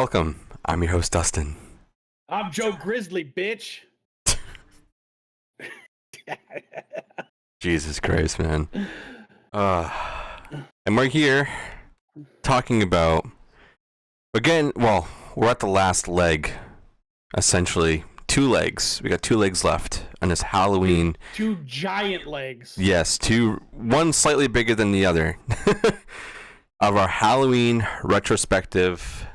Welcome. I'm your host, Dustin. I'm Joe Grizzly, bitch. Jesus Christ, man. And we're here talking about, again, well, we're at the last leg, essentially. 2 legs. We got 2 legs left on this Halloween. Two giant legs. Yes, one slightly bigger than the other. Of our Halloween retrospective.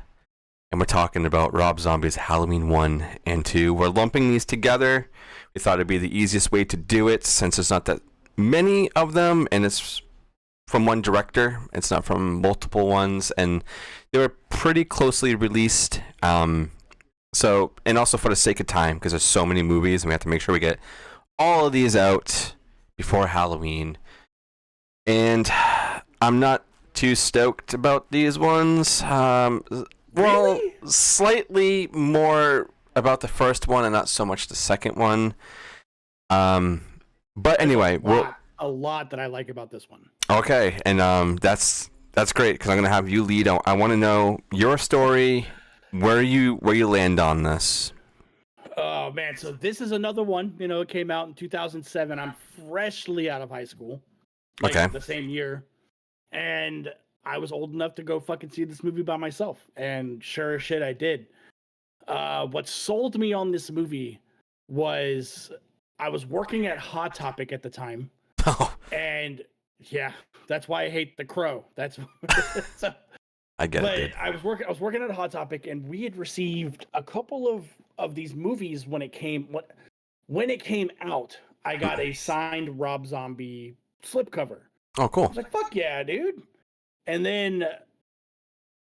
And we're talking about Rob Zombie's Halloween 1 and 2. We're lumping these together. We thought it'd be the easiest way to do it since there's not that many of them and it's from one director. It's not from multiple ones. And they were pretty closely released. So, and also for the sake of time, because there's so many movies and we have to make sure we get all of these out before Halloween. And I'm not too stoked about these ones. Well, Really? slightly more about the first one and not so much the second one. But anyway, A lot that I like about this one. okay, and that's great because I'm gonna have you lead. I want to know your story, where you land on this. Oh man, so this is another one. It came out in 2007. I'm freshly out of high school. Okay. The same year, and I was old enough to go fucking see this movie by myself, and sure as shit I did. What sold me on this movie was I was working at Hot Topic at the time, and yeah, that's why I hate The Crow. That's so, I get it. Dude. I was working at Hot Topic, and we had received a couple of these movies when it came out. I got a signed Rob Zombie slipcover. Oh, cool. I was like, fuck yeah, dude. And then,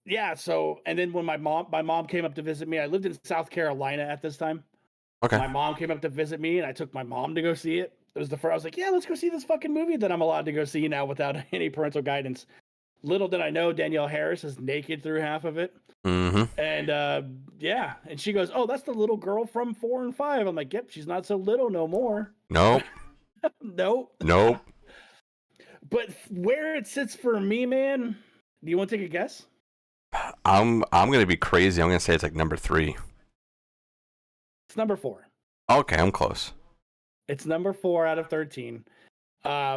and then when my mom came up to visit me, I lived in South Carolina at this time. Okay. My mom came up to visit me, and I took my mom to go see it. It was the first. I was like, yeah, let's go see this fucking movie that I'm allowed to go see now without any parental guidance. Little did I know, Danielle Harris is naked through half of it. Mm-hmm. And and she goes, oh, that's the little girl from 4 and 5. I'm like, yep, she's not so little no more. Nope. Nope. But where it sits for me, man, do you want to take a guess? I'm gonna be crazy. I'm gonna say it's like number 3. It's number 4. Okay, I'm close. It's number 4 out of 13.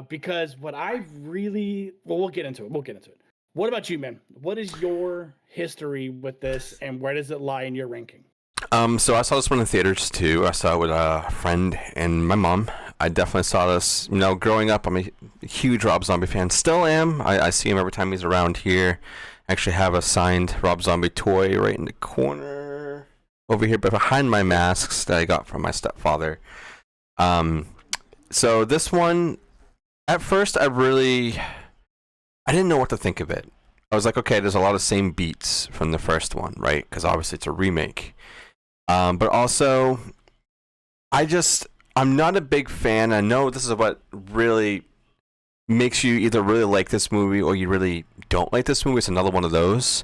Because what I really we'll get into it. What about you, man? What is your history with this, and where does it lie in your ranking? So I saw this one in theaters too. I saw it with a friend and my mom. I definitely saw this. Growing up, I'm a huge Rob Zombie fan. Still am. I see him every time he's around here. I actually have a signed Rob Zombie toy right in the corner over here, but behind my masks that I got from my stepfather. So this one, at first, I didn't know what to think of it. I was like, okay, there's a lot of same beats from the first one, right? Because obviously it's a remake. But also, I'm not a big fan. I know this is what really makes you either really like this movie or you really don't like this movie. It's another one of those.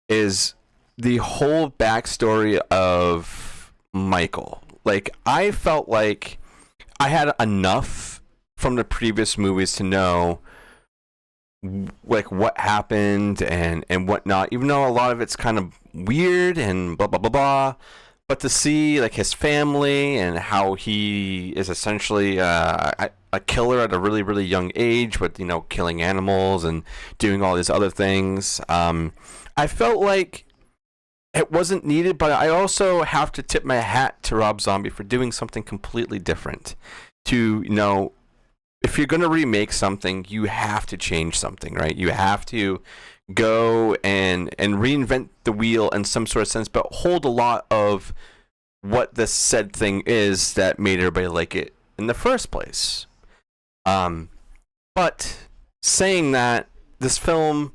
Is the whole backstory of Michael. Like, I felt like I had enough from the previous movies to know like what happened and whatnot, even though a lot of it's kind of weird and blah blah blah blah. But to see like his family and how he is essentially a killer at a really really young age with killing animals and doing all these other things, I felt like it wasn't needed. But I also have to tip my hat to Rob Zombie for doing something completely different. To if you're going to remake something, you have to change something, right? You have to go and reinvent the wheel in some sort of sense, but hold a lot of what the said thing is that made everybody like it in the first place. But saying that, this film,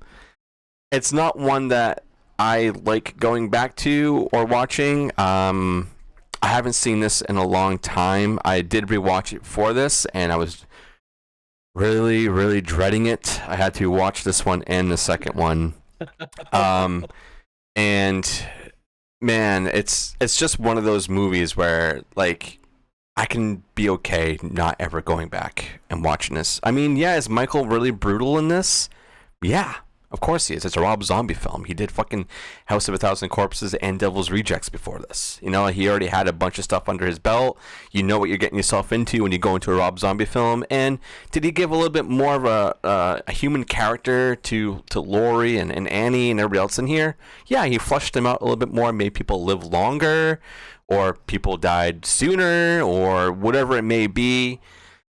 it's not one that I like going back to or watching. I haven't seen this in a long time. I did rewatch it for this, and I was really, really dreading it. I had to watch this one and the second one. And man, it's just one of those movies where like I can be okay not ever going back and watching this. I mean, yeah, is Michael really brutal in this? Yeah. Of course he is. It's a Rob Zombie film. He did fucking House of a Thousand Corpses and Devil's Rejects before this. You know, he already had a bunch of stuff under his belt. You know what you're getting yourself into when you go into a Rob Zombie film. And did he give a little bit more of a human character to Laurie and Annie and everybody else in here? Yeah, he fleshed them out a little bit more, made people live longer, or people died sooner, or whatever it may be.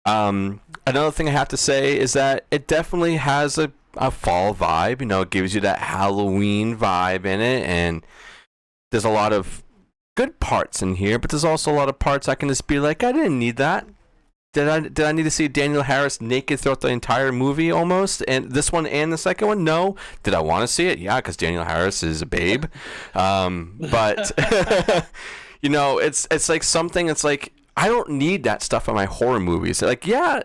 Another thing I have to say is that it definitely has a fall vibe. You know, it gives you that Halloween vibe in it, and there's a lot of good parts in here, but there's also a lot of parts I can just be like, I didn't need that. Did I need to see Daniel Harris naked throughout the entire movie almost? And this one and the second one? No. Did I want to see it? Yeah, because Daniel Harris is a babe. But you know, it's like something. It's like I don't need that stuff in my horror movies. Like, yeah,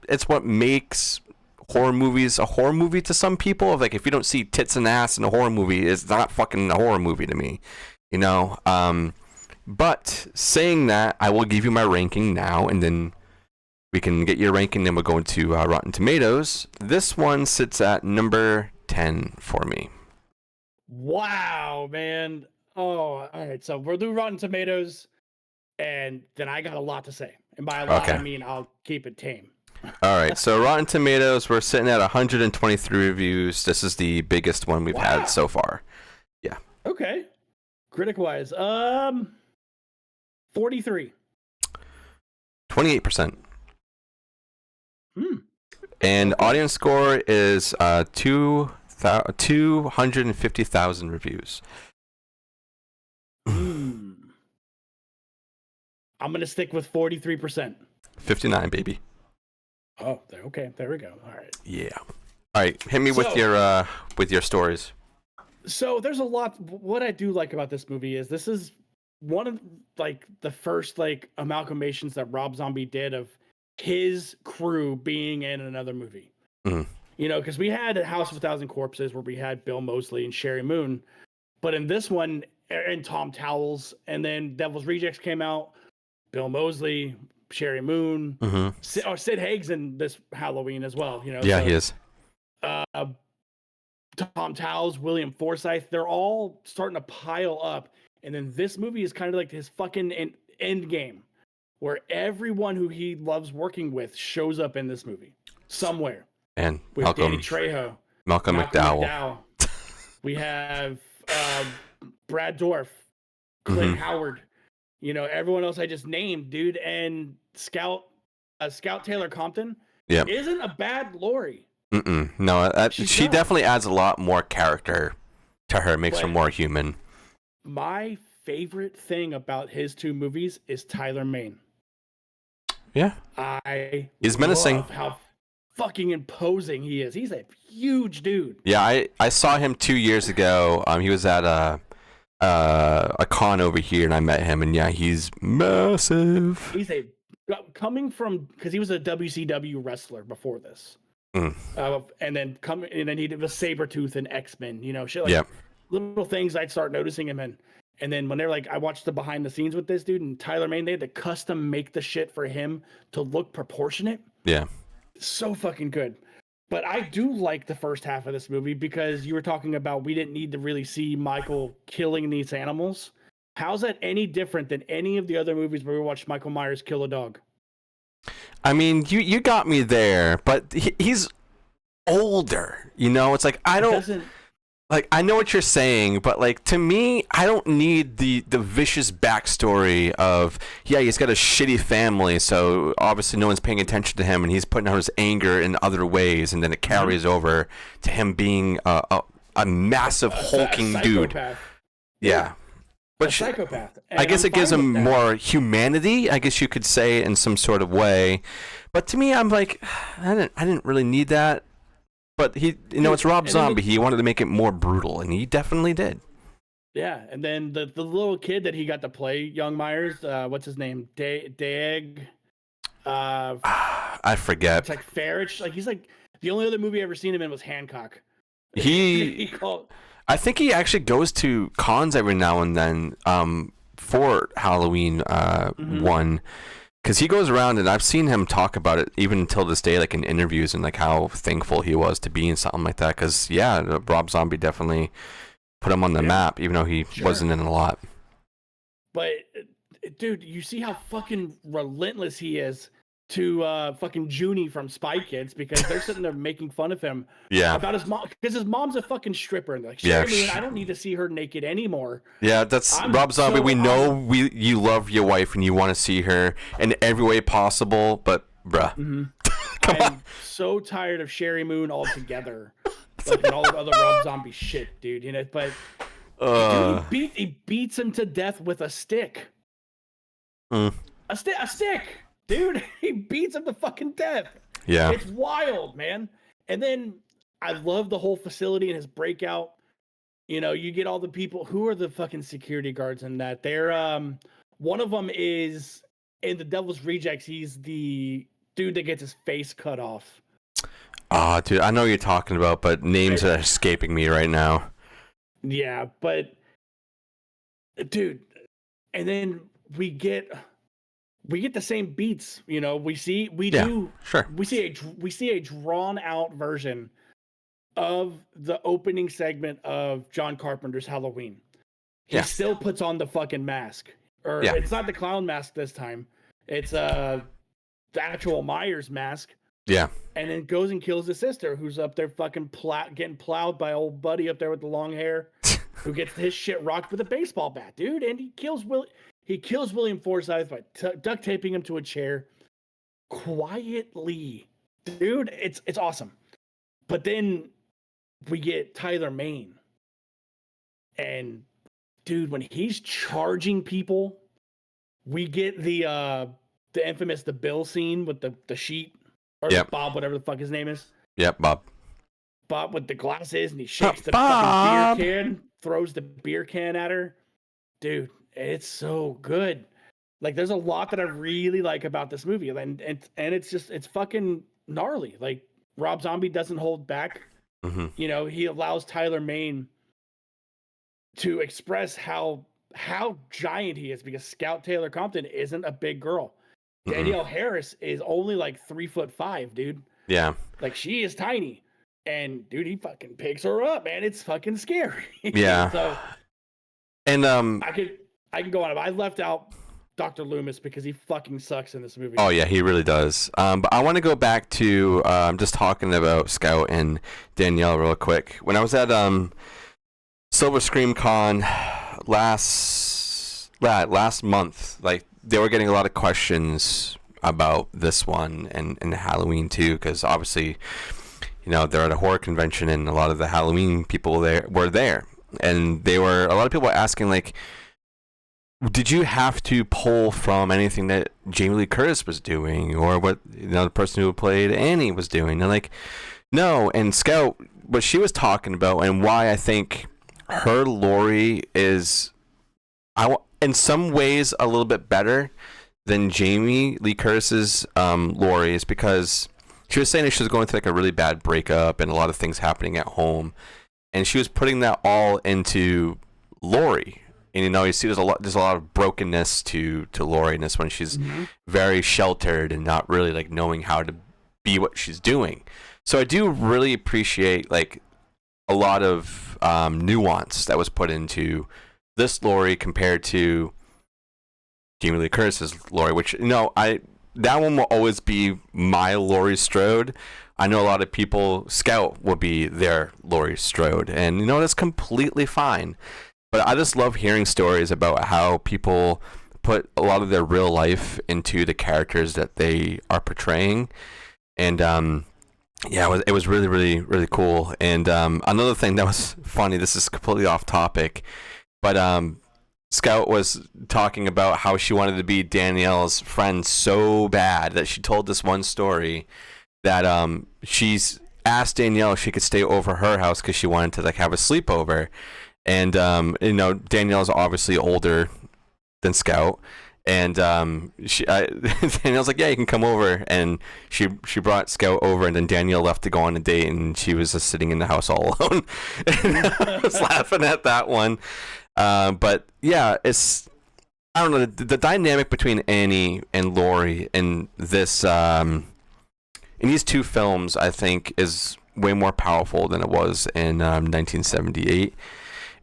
it's what makes horror movies a horror movie to some people. Like, if you don't see tits and ass in a horror movie, it's not fucking a horror movie to me. You know. But saying that, I will give you my ranking now, and then we can get your ranking, then we'll go into Rotten Tomatoes. This one sits at number 10 for me. Wow, man. Oh, all right. So we'll do Rotten Tomatoes, and then I got a lot to say. And by a lot, I mean I'll keep it tame. All right. So Rotten Tomatoes, we're sitting at 123 reviews. This is the biggest one we've had so far. Yeah. Okay. Critic-wise, 43. 28%. And audience score is 250,000 reviews. I'm gonna stick with 43%. 59, baby. Oh, okay. There we go. All right. Yeah. All right. Hit me with your stories. So there's a lot. What I do like about this movie is this is one of like the first like amalgamations that Rob Zombie did of his crew being in another movie. You know, because we had House of a Thousand Corpses where we had Bill Moseley and Sherry Moon, but in this one, and Tom Towles, and then Devil's Rejects came out, Bill Moseley, Sherry Moon, Sid Haig's in this Halloween as well. You know, yeah, so, he is. Tom Towles, William Forsythe, they're all starting to pile up, and then this movie is kind of like his fucking end game, where everyone who he loves working with shows up in this movie somewhere. And with Danny Trejo, Malcolm McDowell. We have Brad Dourif, Clint Howard. You know, everyone else I just named, dude, and Scout Taylor Compton. Yeah, isn't a bad Laurie. No, she definitely adds a lot more character to her. Makes her more human. My favorite thing about his two movies is Tyler Mane. Yeah, he's menacing. Love how fucking imposing he is. He's a huge dude. Yeah, I saw him 2 years ago. He was at a con over here, and I met him, and yeah, he's massive. He's coming from, because he was a WCW wrestler before this, and then he did a Sabretooth and X-Men. You know, shit like little things I'd start noticing him in. And then when they're like, I watched the behind the scenes with this dude and Tyler Mane, they had to custom make the shit for him to look proportionate. Yeah. So fucking good. But I do like the first half of this movie because you were talking about we didn't need to really see Michael killing these animals. How's that any different than any of the other movies where we watched Michael Myers kill a dog? I mean, you got me there, but he's older. You know, it's like I don't... Like, I know what you're saying, but, like, to me, I don't need the vicious backstory of, yeah, he's got a shitty family, so obviously no one's paying attention to him, and he's putting out his anger in other ways, and then it carries over to him being a massive hulking dude. Yeah. But psychopath. I guess it gives him more humanity, I guess you could say, in some sort of way. But to me, I'm like, I didn't really need that. But it's Rob Zombie. He wanted to make it more brutal, and he definitely did. Yeah, and then the little kid that he got to play, young Myers, what's his name? Dag. I forget. It's like Farage. Like he's like the only other movie I ever seen him in was Hancock. I think he actually goes to cons every now and then for Halloween one. because he goes around, and I've seen him talk about it even until this day, like in interviews, and like how thankful he was to be in something like that. Because Rob Zombie definitely put him on the map, even though he wasn't in a lot. But dude, you see how fucking relentless he is to fucking Junie from Spy Kids, because they're sitting there making fun of him about his mom, because his mom's a fucking stripper, and they're like, I don't need to see her naked anymore. Yeah, that's Rob Zombie. We know you love your wife and you want to see her in every way possible, but bruh. Mm-hmm. I'm so tired of Sherry Moon altogether. Like, and all the other Rob Zombie shit, dude. You know, but dude, he beats him to death with a stick. A stick, dude. He beats him to fucking death. Yeah, it's wild, man. And then I love the whole facility and his breakout. You know, you get all the people who are the fucking security guards in that. They're one of them is in the Devil's Rejects. He's the dude that gets his face cut off. Oh, dude, I know what you're talking about, but names are escaping me right now. Yeah, but dude, and then we get the same beats. You know, we see a drawn out version of the opening segment of John Carpenter's Halloween. He still puts on the fucking mask, or it's not the clown mask this time. It's the actual Myers mask. Yeah. And then goes and kills his sister, who's up there fucking getting plowed by old buddy up there with the long hair, who gets his shit rocked with a baseball bat, dude. And he kills William Forsythe by duct taping him to a chair quietly, dude. It's awesome. But then we get Tyler Mane, and dude, when he's charging people, we get the infamous Bill scene with the sheet. Or Bob, whatever the fuck his name is. Yep, Bob. Bob with the glasses, and he shakes the fucking beer can, throws the beer can at her. Dude, it's so good. Like, there's a lot that I really like about this movie, and it's fucking gnarly. Like, Rob Zombie doesn't hold back. Mm-hmm. You know, he allows Tyler Mane to express how giant he is, because Scout Taylor Compton isn't a big girl. Danielle Harris is only like 3'5", dude. Yeah. Like, she is tiny. And dude, he fucking picks her up, man. It's fucking scary. Yeah. So, and I can go on. I left out Dr. Loomis because he fucking sucks in this movie. Oh yeah, he really does. But I want to go back to just talking about Scout and Danielle real quick. When I was at Silver Scream Con last month, like, they were getting a lot of questions about this one and Halloween too, because obviously, you know, they're at a horror convention and a lot of the Halloween people were there, and a lot of people were asking, like, did you have to pull from anything that Jamie Lee Curtis was doing, or what, you know, the person who played Annie was doing? And like, no. And Scout, what she was talking about, and why I think her Laurie is, in some ways, a little bit better than Jamie Lee Curtis's Laurie, is because she was saying that she was going through like a really bad breakup and a lot of things happening at home, and she was putting that all into Laurie. And you know, you see there's a lot of brokenness to Laurie in this one. She's very sheltered and not really like knowing how to be what she's doing. So I do really appreciate like a lot of nuance that was put into this Laurie compared to Jamie Lee Curtis's Laurie, which, you know, that one will always be my Laurie Strode. I know a lot of people, Scout will be their Laurie Strode, and you know, that's completely fine. But I just love hearing stories about how people put a lot of their real life into the characters that they are portraying, and it was really, really, really cool. And another thing that was funny, this is completely off topic, but Scout was talking about how she wanted to be Danielle's friend so bad that she told this one story that she's asked Danielle if she could stay over her house because she wanted to like have a sleepover. And you know, Danielle's obviously older than Scout, and Danielle's like, yeah, you can come over. And she brought Scout over, and then Danielle left to go on a date, and she was just sitting in the house all alone. And I was laughing at that one. But yeah, I don't know, the dynamic between Annie and Laurie in this in these two films, I think, is way more powerful than it was in 1978,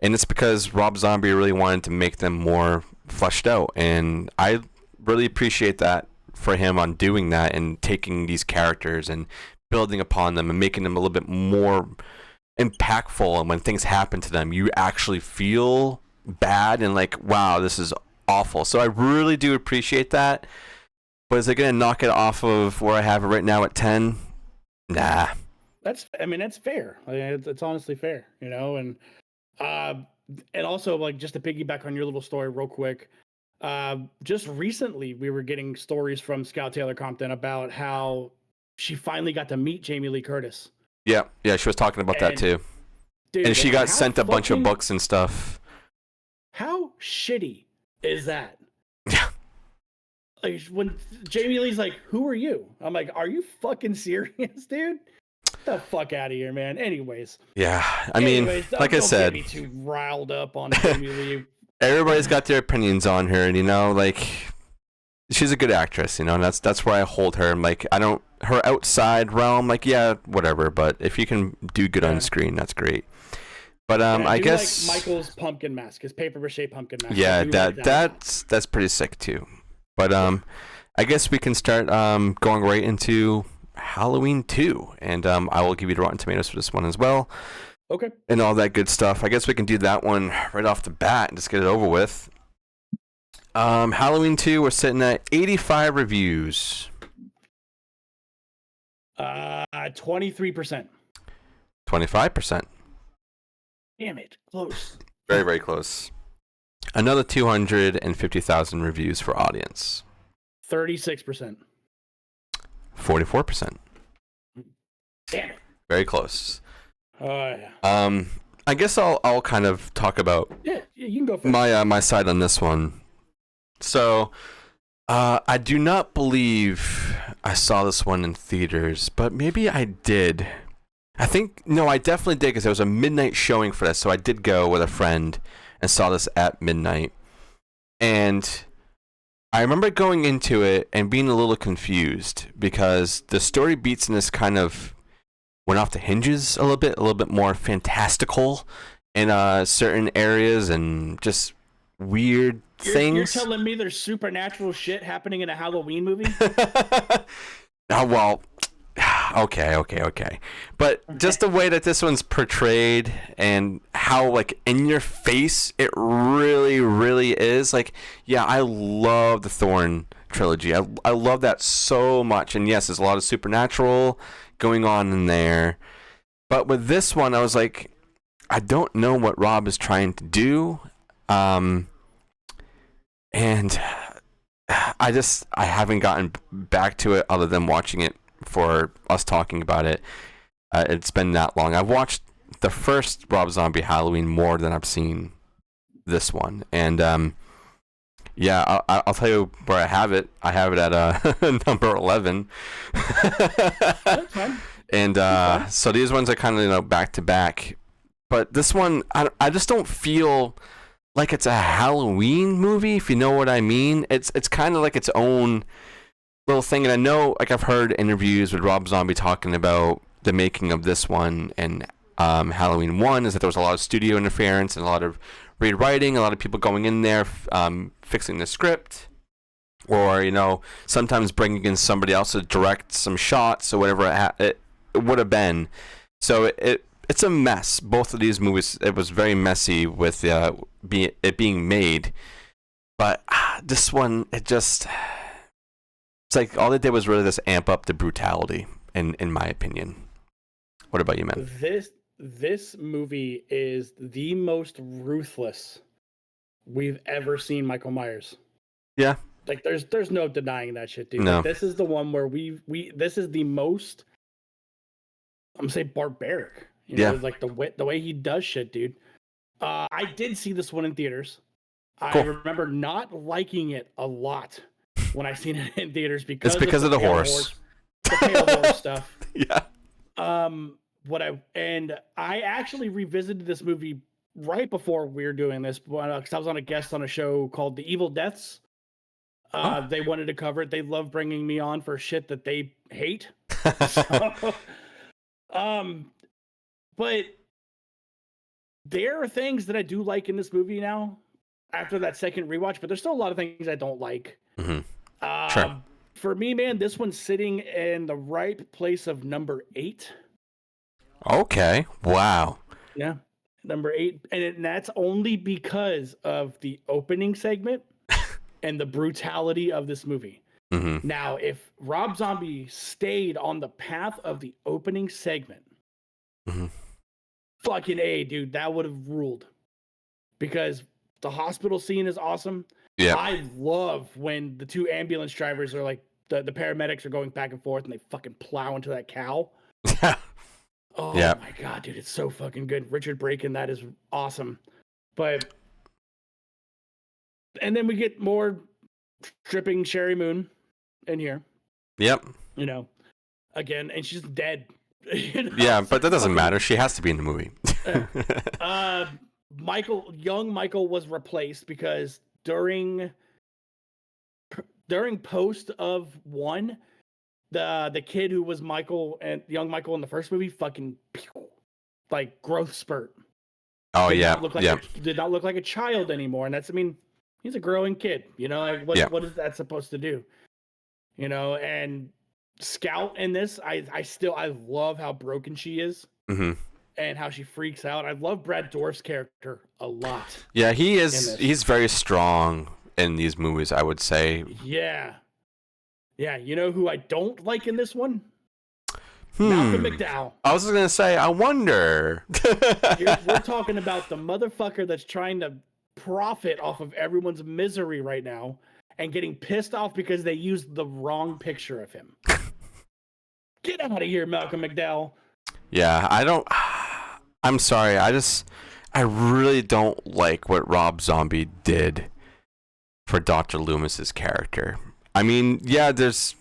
and it's because Rob Zombie really wanted to make them more fleshed out, and I really appreciate that for him on doing that and taking these characters and building upon them and making them a little bit more impactful. And when things happen to them, you actually feel bad and like, wow, this is awful. So I really do appreciate that. But is it going to knock it off of where I have it right now at 10? Nah. That's fair. I mean, it's honestly fair, you know. And also, like, just to piggyback on your little story real quick, just recently we were getting stories from Scout Taylor Compton about how she finally got to meet Jamie Lee Curtis. Yeah, she was talking about that too. Dude, and she got sent a bunch of books and stuff. How shitty is that? Yeah. Like, when Jamie Lee's like, "Who are you?" I'm like, "Are you fucking serious, dude? Get the fuck out of here, man." Anyways. Yeah, I mean, like I said, don't get me too riled up on Jamie Lee. Everybody's got their opinions on her, and you know, like, she's a good actress, you know, and that's where I hold her. I'm like, I don't, her outside realm, like, yeah, whatever, but if you can do good on screen, that's great. But I guess like Michael's pumpkin mask, his paper mache pumpkin mask. Yeah, that's pretty sick too. But I guess we can start going right into Halloween 2, and I will give you the Rotten Tomatoes for this one as well. Okay. And all that good stuff. I guess we can do that one right off the bat and just get it over with. Halloween 2, we're sitting at 85 reviews. 23%. 25%. Damn it, close. Very, very close. Another 250,000 reviews for audience. 36%. 44%. Damn it. Very close. Oh yeah. I guess I'll kind of talk about yeah, you can go first. my side on this one. So, I do not believe I saw this one in theaters, but maybe I did. I definitely did, because there was a midnight showing for this, so I did go with a friend and saw this at midnight. And I remember going into it and being a little confused, because the story beats in this kind of went off the hinges a little bit more fantastical in certain areas and just weird things. You're telling me there's supernatural shit happening in a Halloween movie? Oh, well, okay. But just the way that this one's portrayed and how, like, in your face it really, really is. Like, yeah, I love the Thorn trilogy. I love that so much. And yes, there's a lot of supernatural going on in there. But with this one, I was like, I don't know what Rob is trying to do. And I haven't gotten back to it other than watching it for us talking about it. It's been that long. I've watched the first Rob Zombie Halloween more than I've seen this one. And yeah, I'll tell you where I have it. I have it at number 11. That's fine. And so these ones are kind of, back to back. But this one, I just don't feel like it's a Halloween movie, if you know what I mean. It's kind of like its own little thing. And I know, like, I've heard interviews with Rob Zombie talking about the making of this one and Halloween 1, is that there was a lot of studio interference and a lot of rewriting, a lot of people going in there fixing the script, or sometimes bringing in somebody else to direct some shots or whatever it would have been. So it's a mess. Both of these movies, it was very messy with it being made. But this one, it's like all they did was really just amp up the brutality, in my opinion. What about you, man? This movie is the most ruthless we've ever seen Michael Myers. Yeah. Like, there's no denying that shit, dude. No. Like, this is the one where this is the most, I'm gonna say, barbaric. Like the way he does shit, dude. I did see this one in theaters. Cool. I remember not liking it a lot when I seen it in theaters because of the horse. The pale horse stuff. Yeah. I actually revisited this movie right before we were doing this, because I was on a guest on a show called The Evil Deaths. They wanted to cover it. They love bringing me on for shit that they hate. So, but there are things that I do like in this movie now after that second rewatch, but there's still a lot of things I don't like. Sure. For me, man, this one's sitting in the right place of number 8. Okay. Wow. Yeah, number 8, and that's only because of the opening segment and the brutality of this movie. Now, if Rob Zombie stayed on the path of the opening segment, fucking A, dude, that would have ruled. Because the hospital scene is awesome. Yeah. I love when the 2 ambulance drivers are like, the paramedics are going back and forth and they fucking plow into that cow. Oh my god, dude, it's so fucking good. Richard Brake, that is awesome. But and then we get more stripping Sherry Moon in here. Yep. You know, again, and she's dead. You know? Yeah, but that doesn't matter. She has to be in the movie. Young Michael was replaced because during post of 1, the kid who was Michael and young Michael in the first movie fucking like growth spurt. Oh did yeah, not look like did not look like a child anymore, and that's, I mean, he's a growing kid, you know, like what is that supposed to do? You know, and Scout in this, I love how broken she is. And how she freaks out. I love Brad Dourif's character a lot. Yeah, he is. He's very strong in these movies, I would say. Yeah. You know who I don't like in this one? Malcolm McDowell. I was just gonna say, I wonder. We're talking about the motherfucker that's trying to profit off of everyone's misery right now and getting pissed off because they used the wrong picture of him. Get out of here, Malcolm McDowell. Yeah, I'm sorry. I really don't like what Rob Zombie did for Dr. Loomis's character. I mean, yeah, there's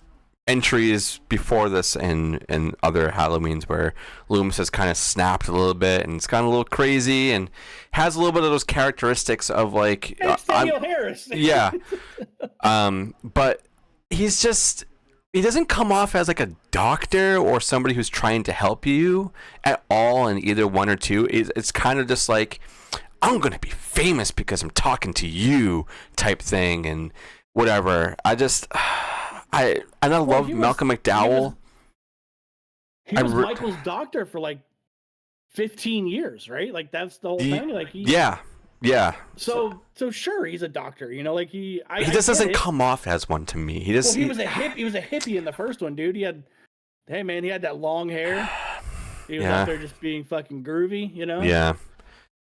entries before this in other Halloweens where Loomis has kind of snapped a little bit and it's kind of a little crazy and has a little bit of those characteristics of like Daniel Harris. Yeah. But he doesn't come off as like a doctor or somebody who's trying to help you at all in either 1 or 2. It's kind of just like, I'm going to be famous because I'm talking to you type thing and whatever. I love Malcolm McDowell. He was Michael's doctor for like 15 years, right? Like that's the whole thing. Like Yeah. So sure, he's a doctor, you know, like he just doesn't come off as one to me. He was a hippie in the first one, dude. He had that long hair. He was out there just being fucking groovy, you know? Yeah.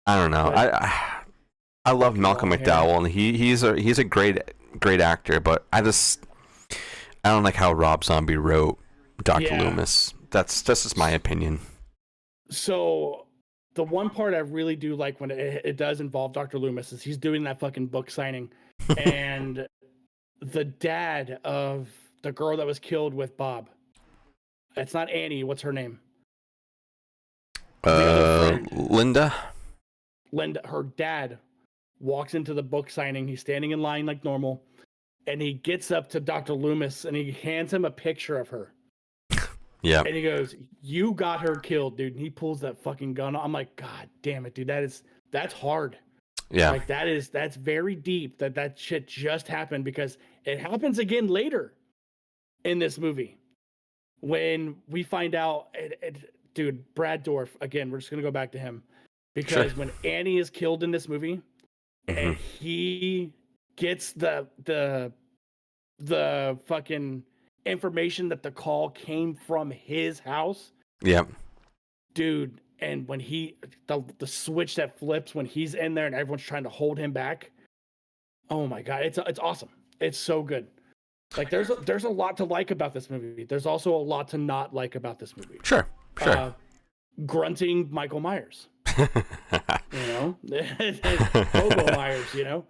I don't know. But I love Malcolm McDowell, and he's a great actor, but I don't like how Rob Zombie wrote Dr. Loomis. That's just my opinion. So the one part I really do like when it does involve Dr. Loomis is he's doing that fucking book signing, and the dad of the girl that was killed with Bob. It's not Annie. What's her name? Linda. Her dad walks into the book signing. He's standing in line like normal, and he gets up to Dr. Loomis and he hands him a picture of her. Yeah. And he goes, "You got her killed, dude." And he pulls that fucking gun. I'm like, God damn it, dude. That's hard. Yeah. Like that's very deep that shit just happened, because it happens again later in this movie when we find out dude, Brad Dourif, again, we're just going to go back to him, because when Annie is killed in this movie and he gets the fucking information that the call came from his house. Yep. Dude, and when the switch that flips when he's in there and everyone's trying to hold him back. Oh my God, it's awesome. It's so good. Like there's a lot to like about this movie. There's also a lot to not like about this movie. Sure. Grunting Michael Myers. You know? Hobo Myers, you know?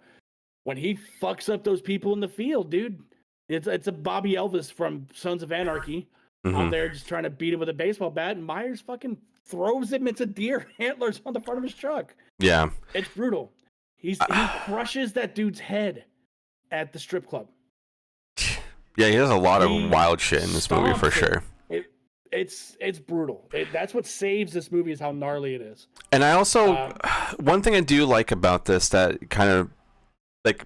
When he fucks up those people in the field, dude. It's a Bobby Elvis from Sons of Anarchy out there just trying to beat him with a baseball bat, and Myers fucking throws him into deer antlers on the front of his truck. Yeah. It's brutal. He crushes that dude's head at the strip club. Yeah, he does a lot of wild shit in this movie for sure. It's brutal. That's what saves this movie, is how gnarly it is. And I also, one thing I do like about this that kind of like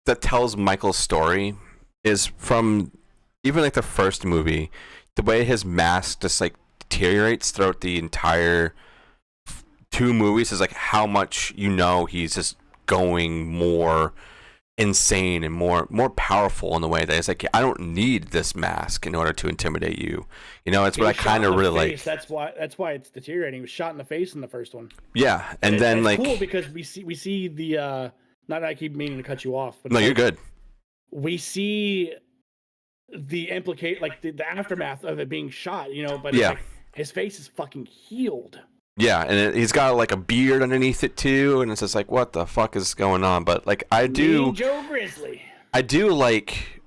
that tells Michael's story is from even like the first movie, the way his mask just like deteriorates throughout the entire 2 movies is like how much he's just going more insane and more powerful in the way that it's like, I don't need this mask in order to intimidate you. It's what I kind of really like. That's why it's deteriorating. He was shot in the face in the first one. Yeah, and then it's like cool because we see the not that I keep meaning to cut you off, but no, you're good. We see the the aftermath of it being shot, but yeah, like, his face is fucking healed. Yeah, and he's got like a beard underneath it too, and it's just like, what the fuck is going on? But like, Mean Joe Grizzly. I do like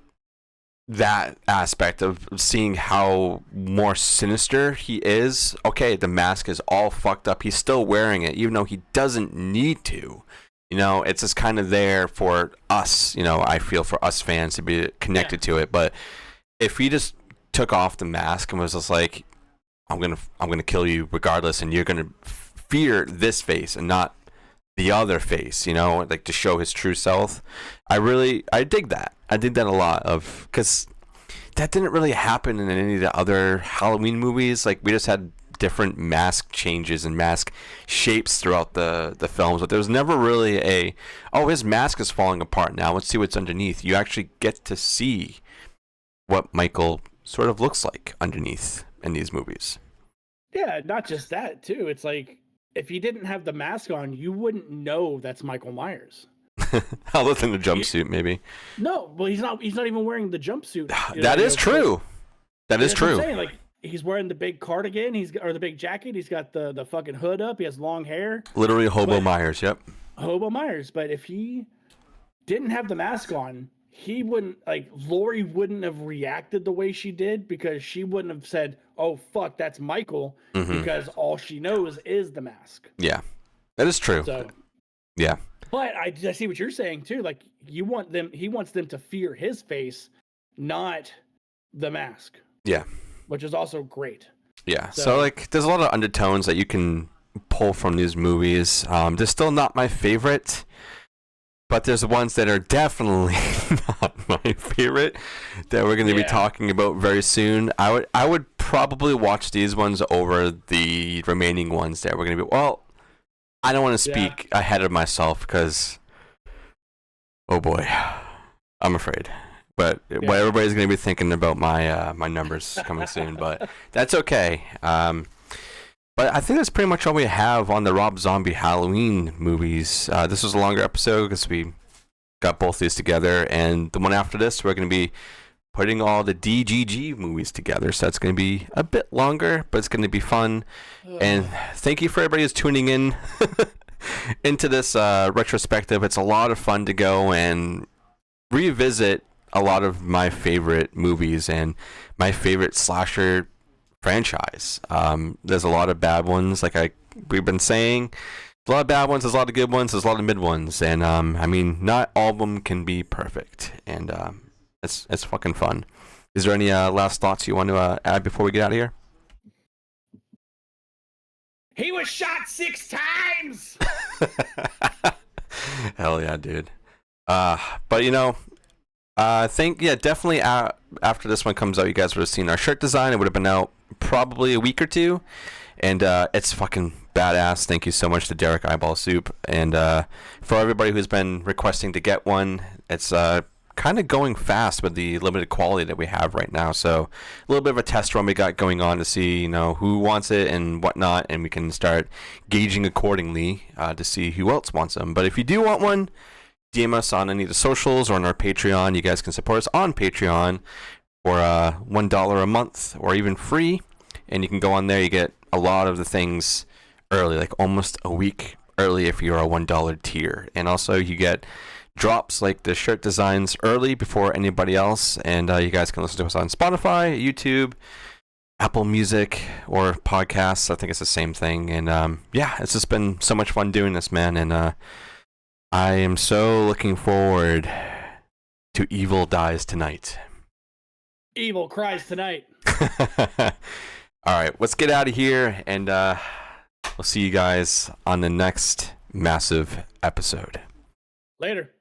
that aspect of seeing how more sinister he is. Okay, the mask is all fucked up. He's still wearing it, even though he doesn't need to. It's just kind of there for us. I feel for us fans to be connected to it. But if he just took off the mask and was just like, I'm gonna kill you regardless, and you're gonna fear this face and not the other face, like to show his true self. I dig that. I dig that a lot because that didn't really happen in any of the other Halloween movies. Like, we just had different mask changes and mask shapes throughout the films, but there was never really his mask is falling apart now, let's see what's underneath. You actually get to see what Michael sort of looks like underneath in these movies. Yeah, not just that too. It's like, if he didn't have the mask on, you wouldn't know that's Michael Myers. Other than the jumpsuit, maybe. No, well, he's not even wearing the jumpsuit. That is true. That is true. I'm saying. Like, he's wearing the big cardigan, or the big jacket, he's got the fucking hood up, he has long hair. Literally Hobo Myers, yep. Hobo Myers, but if he didn't have the mask on, he wouldn't, like, Lori wouldn't have reacted the way she did, because she wouldn't have said, oh fuck, that's Michael, because all she knows is the mask. Yeah, that is true. So, yeah, but I see what you're saying too. Like, he wants them to fear his face, not the mask. Yeah, which is also great. Yeah, so like, there's a lot of undertones that you can pull from these movies. They're still not my favorite, but there's ones that are definitely not my favorite that we're going to be talking about very soon. I would probably watch these ones over the remaining ones that we're going to be. Well, I don't want to speak ahead of myself because, oh boy, I'm afraid. But what everybody's going to be thinking about my numbers coming soon, but that's okay. But I think that's pretty much all we have on the Rob Zombie Halloween movies. This was a longer episode because we got both these together, and the one after this, we're going to be putting all the DGG movies together. So that's going to be a bit longer, but it's going to be fun. And thank you for everybody who's tuning in into this retrospective. It's a lot of fun to go and revisit a lot of my favorite movies and my favorite slasher franchise. There's a lot of bad ones, like we've been saying. There's a lot of bad ones, there's a lot of good ones, there's a lot of mid ones, and I mean, not all of them can be perfect, and it's fucking fun. Is there any last thoughts you want to add before we get out of here? He was shot 6 times. Hell yeah, dude. But you know, I think definitely after this one comes out, you guys would have seen our shirt design. It would have been out probably a week or two, and it's fucking badass. Thank you so much to Derek Eyeball Soup, and for everybody who's been requesting to get one. It's kind of going fast with the limited quality that we have right now. So a little bit of a test run we got going on to see who wants it and whatnot, and we can start gauging accordingly to see who else wants them. But if you do want one, DM us on any of the socials or on our Patreon. You guys can support us on Patreon for $1 a month or even free, and you can go on there. You get a lot of the things early, like almost a week early if you're a $1 tier, and also you get drops like the shirt designs early before anybody else, and you guys can listen to us on Spotify, YouTube, Apple Music or podcasts. I think it's the same thing. And yeah, it's just been so much fun doing this, man. And I am so looking forward to Evil Dies Tonight. Evil cries tonight. All right, let's get out of here, and we'll see you guys on the next massive episode. Later.